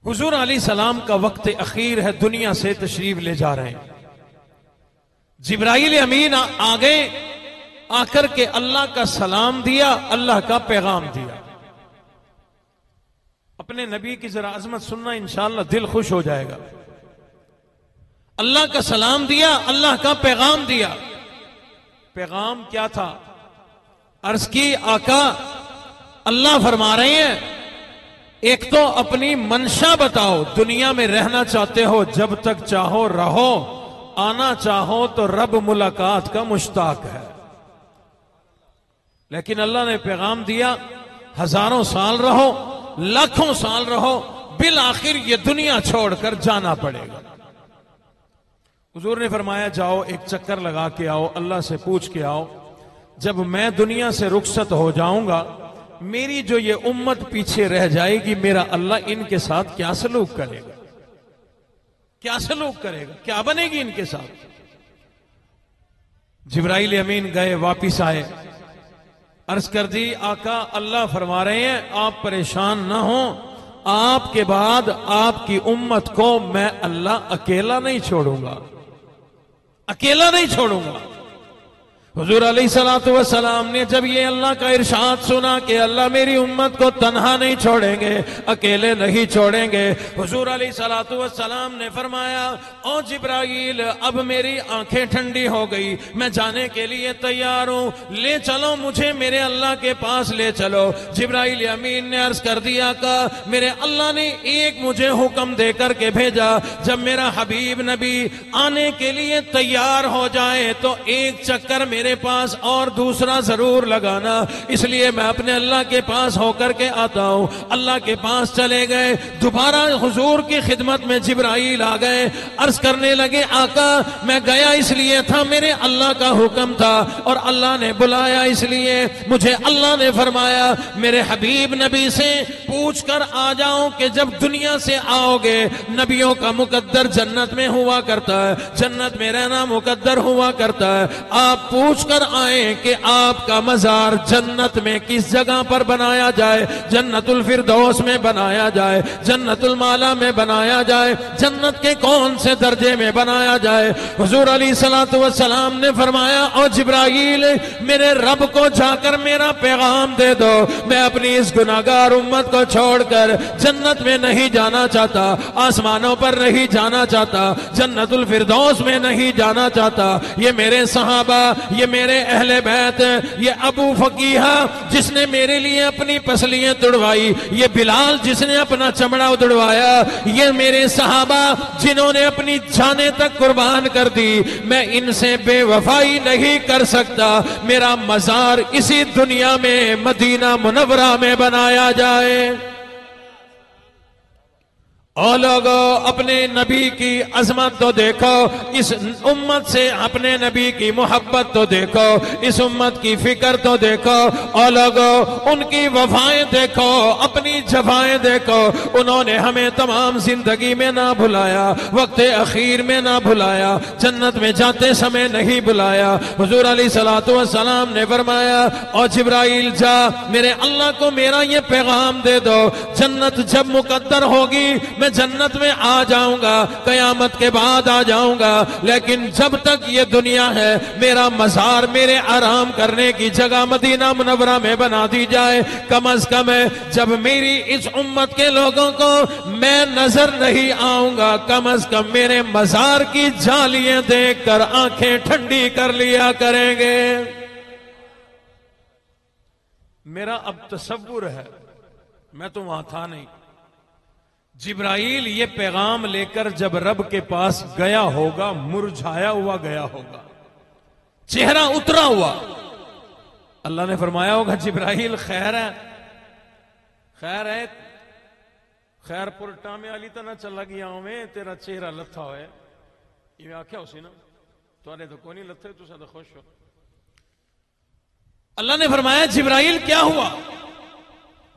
हुजूर अलैहिस्सलाम का वक्त अखीर है, दुनिया से तशरीफ ले जा रहे हैं। जिब्राइल अमीन आ गए, आकर के अल्लाह का सलाम दिया, अल्लाह का पैगाम दिया। अपने नबी की जरा अजमत सुनना, इंशाअल्लाह दिल खुश हो जाएगा। अल्लाह का सलाम दिया, अल्लाह का पैगाम दिया। पैगाम क्या था? अर्ज की आका, अल्लाह फरमा रहे हैं, एक तो अपनी मंशा बताओ, दुनिया में रहना चाहते हो, जब तक चाहो रहो, आना चाहो तो रब मुलाकात का मुश्ताक है। लेकिन अल्लाह ने पैगाम दिया, हजारों साल रहो, लाखों साल रहो, बिल आखिर ये दुनिया छोड़कर जाना पड़ेगा। हुजूर ने फरमाया, जाओ एक चक्कर लगा के आओ, अल्लाह से पूछ के आओ, जब मैं दुनिया से रुखसत हो जाऊंगा, मेरी जो ये उम्मत पीछे रह जाएगी, मेरा अल्लाह इनके साथ क्या सलूक करेगा, क्या सलूक करेगा, क्या बनेगी इनके साथ। जिब्राइल अमीन गए, वापिस आए, अर्ज कर दी, आका अल्लाह फरमा रहे हैं, आप परेशान ना हो, आपके बाद आपकी उम्मत को मैं अल्लाह अकेला नहीं छोड़ूंगा, अकेला नहीं छोड़ूंगा। हुजूर अलैहिस्सलातु वस्सलाम ने जब ये अल्लाह का इरशाद सुना कि अल्लाह मेरी उम्मत को तन्हा नहीं छोड़ेंगे, अकेले नहीं छोड़ेंगे, हुजूर अलैहिस्सलातु वस्सलाम ने फरमाया, ओ जिब्राइल, अब मेरी आंखें ठंडी हो गई, मैं जाने के लिए तैयार हूं, ले चलो मुझे मेरे अल्लाह के पास ले चलो। जिब्राइल अमीन ने अर्ज कर दिया का मेरे अल्लाह ने एक मुझे हुक्म देकर के भेजा, जब मेरा हबीब नबी आने के लिए तैयार हो जाए तो एक चक्कर मेरे पास और दूसरा जरूर लगाना, इसलिए मैं अपने अल्लाह के पास होकर के आता हूं। अल्लाह के पास चले गए, दोबारा हुजूर की खिदमत में जिब्राइल आ गए, अर्ज करने लगे, आका मैं गया इसलिए था, मेरे अल्लाह का हुक्म था और अल्लाह ने बुलाया, इसलिए मुझे अल्लाह ने फरमाया मेरे हबीब नबी से पूछ कर आ जाओ कि जब दुनिया से आओगे, नबियों का मुकद्दर जन्नत में हुआ करता है, जन्नत में रहना मुकद्दर हुआ करता है, आप पूछ कर आए कि आपका मजार जन्नत में किस जगह पर बनाया जाए, जन्नतुल फिरदौस में बनाया जाए, जन्नतुल माला में बनाया जाए, जन्नत के कौन से दर्जे में बनाया जाए। हुजूर अलैहिस्सलातु वस्सलाम ने फरमाया, ओ जिब्राइल, मेरे रब को जाकर मेरा पैगाम दे दो, मैं अपनी इस गुनाहगार उम्मत को छोड़कर जन्नत में नहीं जाना चाहता, आसमानों पर नहीं जाना चाहता, जन्नतुल फिरदौस में नहीं जाना चाहता। ये मेरे सहाबा, ये मेरे अहले बैत, ये अबू फकीहा जिसने मेरे लिए अपनी पसलियां तुड़वाई, ये बिलाल जिसने अपना चमड़ा उड़वाया, ये मेरे सहाबा जिन्होंने अपनी जानें तक कुर्बान कर दी, मैं इनसे बेवफाई नहीं कर सकता। मेरा मजार इसी दुनिया में मदीना मुनव्वरा में बनाया जाए। और लोगों, अपने नबी की अजमत तो देखो, इस उम्मत से अपने नबी की मोहब्बत तो देखो, इस उम्मत की फिक्र तो देखो। और लोगों, उनकी वफाएं देखो, अपनी जफाएं देखो। उन्होंने हमें तमाम जिंदगी में ना भुलाया, वक्त अखीर में ना भुलाया, जन्नत में जाते समय नहीं बुलाया। हुजूर अलैहिस्सलातु वस्सलाम ने फरमाया, और जिब्राइल जा, मेरे अल्लाह को मेरा ये पैगाम दे दो, जन्नत जब मुकद्दर होगी मैं जन्नत में आ जाऊंगा, कयामत के बाद आ जाऊंगा, लेकिन जब तक ये दुनिया है, मेरा मजार, मेरे आराम करने की जगह मदीना मुनव्वरा में बना दी जाए। कम अज कम जब मेरी इस उम्मत के लोगों को मैं नजर नहीं आऊंगा, कम अज कम मेरे मजार की जालियां देखकर आंखें ठंडी कर लिया करेंगे। मेरा अब तसव्वुर है, मैं तो वहां था नहीं, जिब्राइल ये पैगाम लेकर जब रब के पास गया होगा, मुरझाया हुआ गया होगा, चेहरा उतरा हुआ। अल्लाह ने फरमाया होगा, जिब्राइल खैर है, खैर है, खैरपुर टामे वाली तो ना चला गया में, तेरा चेहरा लथा हो, ये आख्या उसी ना, तुहारे तो कोई नहीं लथे, तुसा तो खुश हो। अल्लाह ने फरमाया, जिब्राइल क्या हुआ?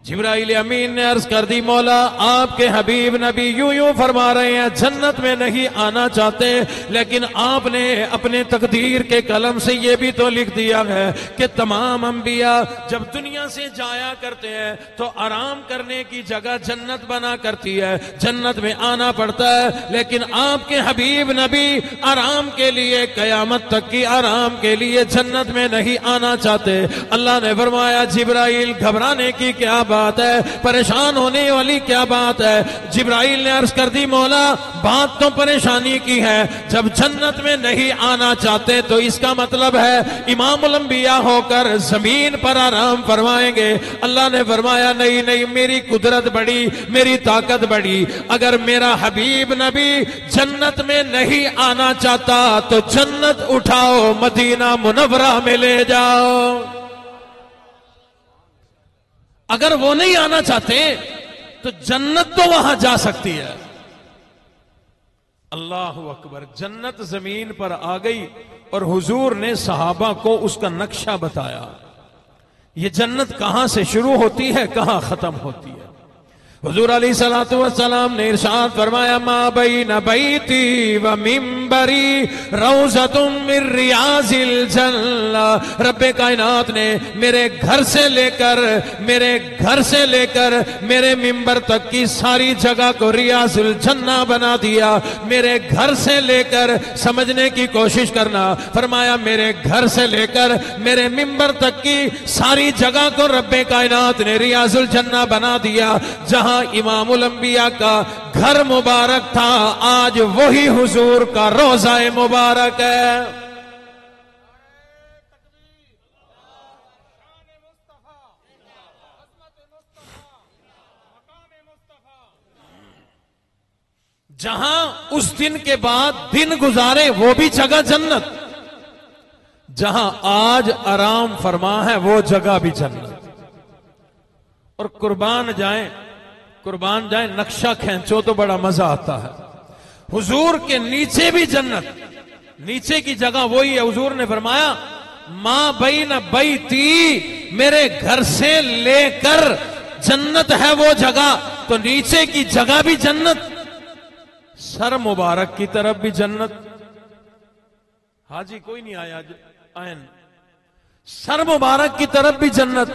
जिब्राइल अमीन ने अर्ज कर दी, मौला आपके हबीब नबी यूं यूं फरमा रहे हैं, जन्नत में नहीं आना चाहते, लेकिन आपने अपने तकदीर के कलम से ये भी तो लिख दिया है कि तमाम अंबिया जब दुनिया से जाया करते हैं तो आराम करने की जगह जन्नत बना करती है, जन्नत में आना पड़ता है। लेकिन आपके हबीब नबी आराम के लिए, कयामत तक की आराम के लिए जन्नत में नहीं आना चाहते। अल्लाह ने फरमाया, जिब्राइल घबराने की क्या बात है, परेशान होने वाली क्या बात है। जिब्राइल ने अर्ज कर दी, मौला बात तो परेशानी की है, जब जन्नत में नहीं आना चाहते तो इसका मतलब है इमामुल अंबिया होकर जमीन पर आराम फरमाएंगे। अल्लाह ने फरमाया, नहीं नहीं, मेरी कुदरत बड़ी, मेरी ताकत बड़ी। अगर मेरा हबीब नबी जन्नत में नहीं आना चाहता तो जन्नत उठाओ, मदीना मुनव्वरा में ले जाओ। अगर वो नहीं आना चाहते तो जन्नत तो वहां जा सकती है। अल्लाह अकबर। जन्नत जमीन पर आ गई और हुजूर ने सहाबा को उसका नक्शा बताया। ये जन्नत कहां से शुरू होती है, कहां खत्म होती है। हुजूर अलैहिस्सलातु वस्सलाम ने इरशाद फरमाया, मा बैना बैती व मिंबरी रौज़तुम मिन रियाज़िल जन्ना। रब्बे कायनात ने मेरे घर से लेकर मेरे मिंबर तक की सारी जगह को रियाज़ुल जन्ना बना दिया। मेरे घर से लेकर, समझने की कोशिश करना, फरमाया मेरे घर से लेकर मेरे मिंबर तक की सारी जगह को रब्बे कायनात ने रियाज़ुल जन्ना बना दिया। जहां इमामुल अंबिया का घर मुबारक था, आज वही हुजूर का रोज़ा मुबारक है। जहां उस दिन के बाद दिन गुजारे वो भी जगह जन्नत, जहां आज आराम फरमा है वो जगह भी जन्नत। और कुर्बान जाए नक्शा खींचो तो बड़ा मजा आता है। हुजूर के नीचे भी जन्नत, नीचे की जगह वही है। हुजूर ने फरमाया, मां बैना बैती, मेरे घर से लेकर जन्नत है वो जगह, तो नीचे की जगह भी जन्नत, सर मुबारक की तरफ भी जन्नत। हाजी कोई नहीं आया आयन। सर मुबारक की तरफ भी जन्नत,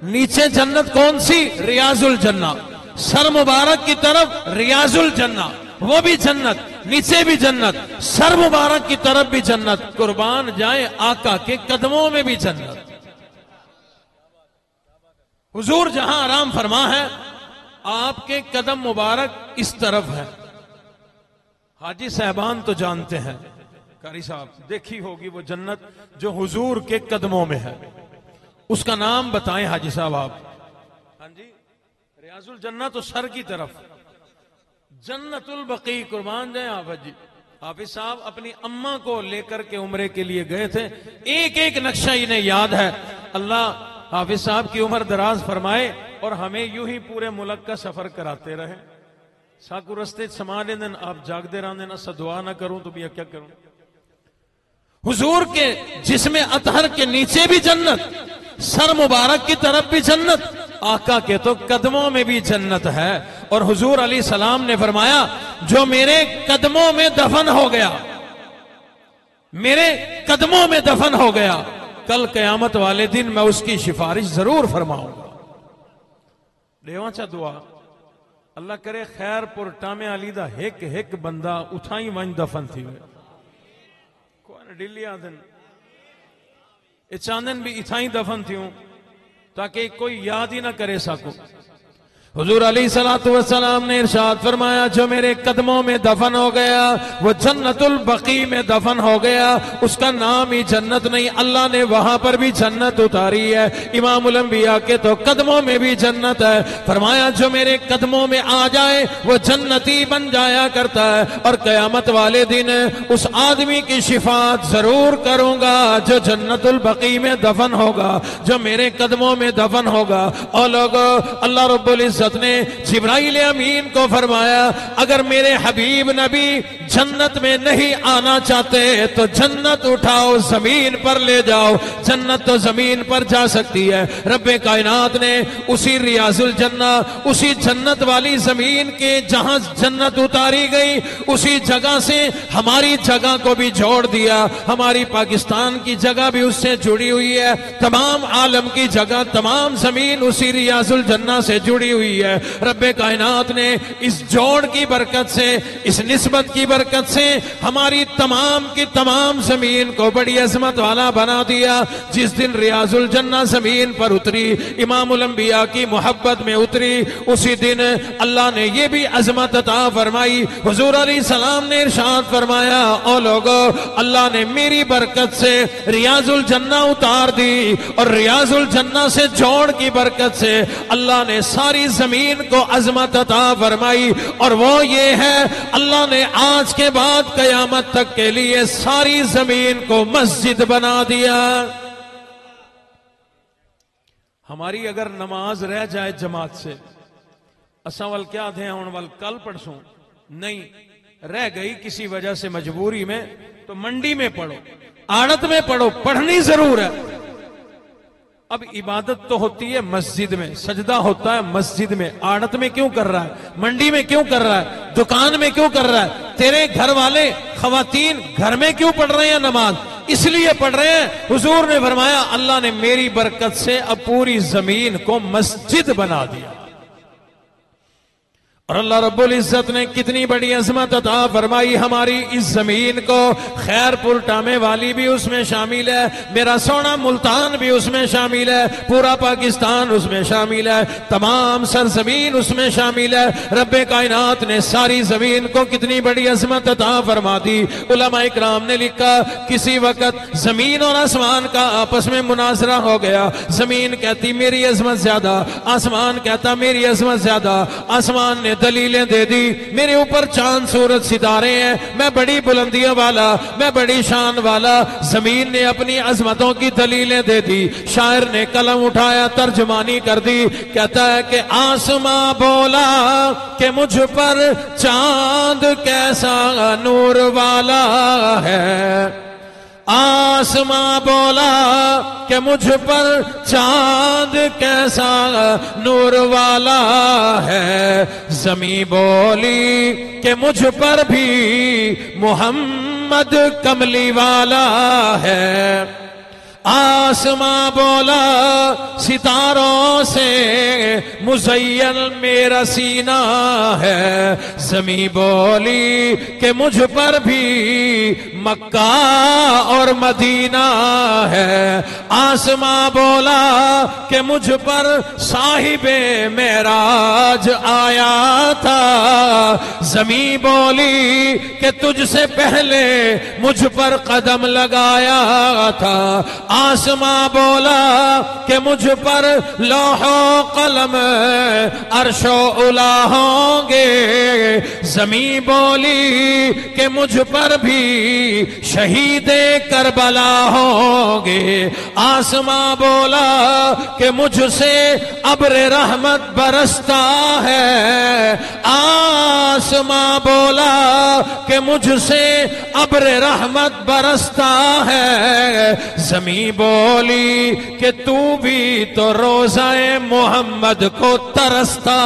नीचे जन्नत कौन सी, रियाजुल जन्ना। सर मुबारक की तरफ रियाजुल जन्ना, वो भी जन्नत, नीचे भी जन्नत, सर मुबारक की तरफ भी जन्नत। कुर्बान जाए आका के कदमों में भी जन्नत। हुजूर जहां आराम फरमा है, आपके कदम मुबारक इस तरफ है। हाजी साहबान तो जानते हैं, कारी साहब देखी होगी वो जन्नत जो हुजूर के कदमों में है, उसका नाम बताएं हाजी साहब आप। हाँ जी, रियाजुल जन्नत तो सर की तरफ, जन्नतुल बकी। कुर्बान जाए हाफिज जी। हाफिज साहब अपनी अम्मा को लेकर के उम्रे के लिए गए थे, एक एक नक्शा इन्हें याद है। अल्लाह हाफिज साहब की उम्र दराज फरमाए और हमें यूं ही पूरे मुल्क का सफर कराते रहे। साकू रस्ते समाने दिन आप जागते रहने ना, सदुआ ना करूं तो भी क्या करूं। हुजूर के जिस्म अतहर के नीचे भी जन्नत, सर मुबारक की तरफ भी जन्नत, आका के तो कदमों में भी जन्नत है। और हुजूर अलैहि सलाम ने फरमाया, जो मेरे कदमों में दफन हो गया, मेरे कदमों में दफन हो गया, कल कयामत वाले दिन मैं उसकी सिफारिश जरूर फरमाऊंगा। देवाचा दुआ, अल्लाह करे खैरपुर टामे अली दा हिक हिक बंदा उठाई वन दफन थी। दिल्ली आदन चांदन भी इथाई दफन थियूं ताकि कोई याद ही ना करे सको। हुजूर अलैहिस्सलातु वस्सलाम ने इरशाद फरमाया, जो मेरे कदमों में दफन हो गया वो जन्नतुल बकी में दफन हो गया, उसका नाम ही जन्नत नहीं, अल्लाह ने वहां पर भी जन्नत उतारी है। इमामुल अंबिया के तो कदमों में भी जन्नत है। फरमाया, जो मेरे कदमों में आ जाए वो जन्नती बन जाया करता है। और कयामत वाले दिन उस आदमी की शिफात जरूर करूंगा जो जन्नतुल बकी में दफन होगा, जो मेरे कदमों में दफन होगा। और लोगों, अल्लाह रब्बुल इज्जत इज्जत ने जिब्राइल अमीन को फरमाया, अगर मेरे हबीब नबी जन्नत में नहीं आना चाहते तो जन्नत उठाओ जमीन पर ले जाओ। जन्नत तो जमीन पर जा सकती है। रब्बे कायनात ने उसी रियाजुल जन्ना, उसी जन्नत वाली जमीन के जहां जन्नत उतारी गई, उसी जगह से हमारी जगह को भी जोड़ दिया। हमारी पाकिस्तान की जगह भी उससे जुड़ी हुई है। तमाम आलम की जगह, तमाम जमीन उसी रियाजुल जन्ना से जुड़ी हुई है। रब्बे कायनात ने इस जोड़ की बरकत से, इस निस्बत की बरकत से हमारी तमाम की तमाम जमीन को बड़ी अजमत वाला बना दिया। जिस दिन रियाजुल जन्ना जमीन पर उतरी, इमामुल अंबिया की मोहब्बत में उतरी, उसी दिन अल्लाह ने यह भी अजमत अता फरमाई। हुजूर अलैहिस्सलाम ने इरशाद फरमाया, ओ लोगो, अल्लाह ने मेरी बरकत से रियाजुल जन्ना उतार दी और रियाजुल जन्ना से जोड़ की बरकत से अल्लाह ने सारी जमीन को अजमत अता फरमाई। और वो ये है, अल्लाह ने आज के बाद कयामत तक के लिए सारी जमीन को मस्जिद बना दिया। हमारी अगर नमाज रह जाए जमात से, असा वल क्या थे आने वाल कल परसों नहीं रह गई किसी वजह से मजबूरी में, तो मंडी में पढ़ो, आड़त में पढ़ो, पढ़नी जरूर है। अब इबादत तो होती है मस्जिद में, सजदा होता है मस्जिद में, आड़त में क्यों कर रहा है, मंडी में क्यों कर रहा है, दुकान में क्यों कर रहा है? तेरे घर वाले खवातीन घर में क्यों पढ़ रहे हैं नमाज? इसलिए पढ़ रहे हैं। हुजूर ने फरमाया, अल्लाह ने मेरी बरकत से अब पूरी जमीन को मस्जिद बना दिया। और अल्लाह रब्बुल इज्जत ने कितनी बड़ी अजमत अता फरमाई। हमारी इस जमीन को खैरपुर टामे वाली भी उसमें शामिल है, मेरा सोना मुल्तान भी उसमें शामिल है, पूरा पाकिस्तान उसमें शामिल है, तमाम सरजमीन उसमें शामिल है। रब्बे कायनात ने सारी जमीन को कितनी बड़ी अजमत अता फरमा दी। उलमा इकराम ने लिखा, किसी वक्त जमीन और आसमान का आपस में मुनाजरा हो गया। जमीन कहती मेरी अजमत ज्यादा, आसमान कहता मेरी अजमत ज्यादा। आसमान ने दलीलें दे दी, मेरे ऊपर चांद सूरज सितारे हैं, मैं बड़ी बुलंदियों वाला, मैं बड़ी शान वाला। जमीन ने अपनी अजमतों की दलीलें दे दी। शायर ने कलम उठाया, तर्जमानी कर दी, कहता है कि आसमां बोला कि मुझ पर चांद कैसा नूर वाला है। आसमां बोला कि मुझ पर चांद कैसा नूर वाला है। जमी बोली कि मुझ पर भी मोहम्मद कमली वाला है। आसमां बोला सितारों से मुज़य्यन मेरा सीना है। ज़मीं बोली कि मुझ पर भी मक्का और मदीना है। आसमां बोला कि मुझ पर साहिबे मेराज आया था। ज़मीं बोली कि तुझसे पहले मुझ पर कदम लगाया था। आसमां बोला कि मुझ पर लौहो कलम अर्शो उला होंगे। ज़मीं बोली कि मुझ पर भी शहीदे करबला होंगे। आसमां बोला कि मुझसे अब्र रहमत बरसता है। आसमां बोला कि मुझसे अब्र रहमत बरसता है। ज़मीं बोली कि तू भी तो रोज़ाए मोहम्मद को तरसता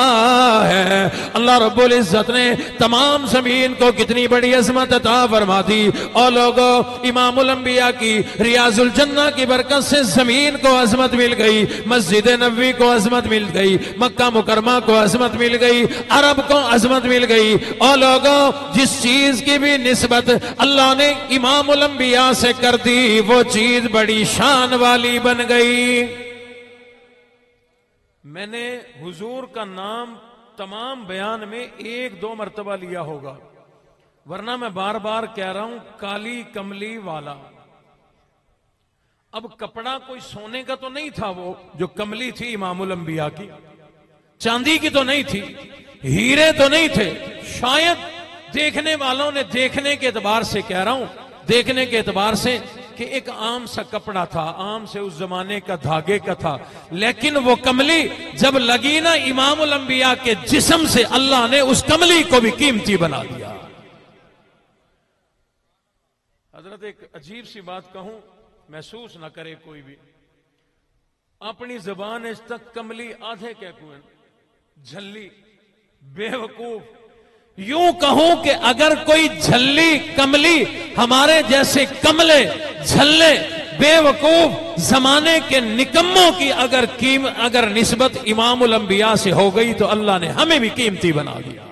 है। अल्लाह रब्बुल इज्जत ने तमाम ज़मीन को कितनी बड़ी अज़मत अता फरमा दी। और लोगों, इमामुल अंबिया की रियाजुल जन्ना की बरकत से ज़मीन को अज़मत मिल गई, मस्जिद नबवी को अज़मत मिल गई, मक्का मुकरमा को अज़मत मिल गई, अरब को अज़मत मिल गई। और लोगों, जिस चीज की भी निस्बत अल्लाह ने इमामुल अंबिया से कर दी, वो चीज बड़ी शान वाली बन गई। मैंने हुजूर का नाम तमाम बयान में 1-2 मर्तबा लिया होगा, वरना मैं बार बार कह रहा हूं काली कमली वाला। अब कपड़ा कोई सोने का तो नहीं था, वो जो कमली थी इमामुल अंबिया की, चांदी की तो नहीं थी, हीरे तो नहीं थे। शायद देखने वालों ने, देखने के एतबार से कह रहा हूं, देखने के एतबार से कि एक आम सा कपड़ा था, आम से उस जमाने का धागे का था, लेकिन वो कमली जब लगी ना इमामुल अंबिया के जिस्म से, अल्लाह ने उस कमली को भी कीमती बना दिया। हजरत एक अजीब सी बात कहूं, महसूस ना करे कोई भी, अपनी जबान इस तक कमली आधे क्या कुएं झल्ली बेवकूफ, यूं कहूं कि अगर कोई झल्ली कमली हमारे जैसे कमले झल्ले बेवकूफ जमाने के निकम्मों की अगर निस्बत इमामुल अंबिया से हो गई तो अल्लाह ने हमें भी कीमती बना दिया।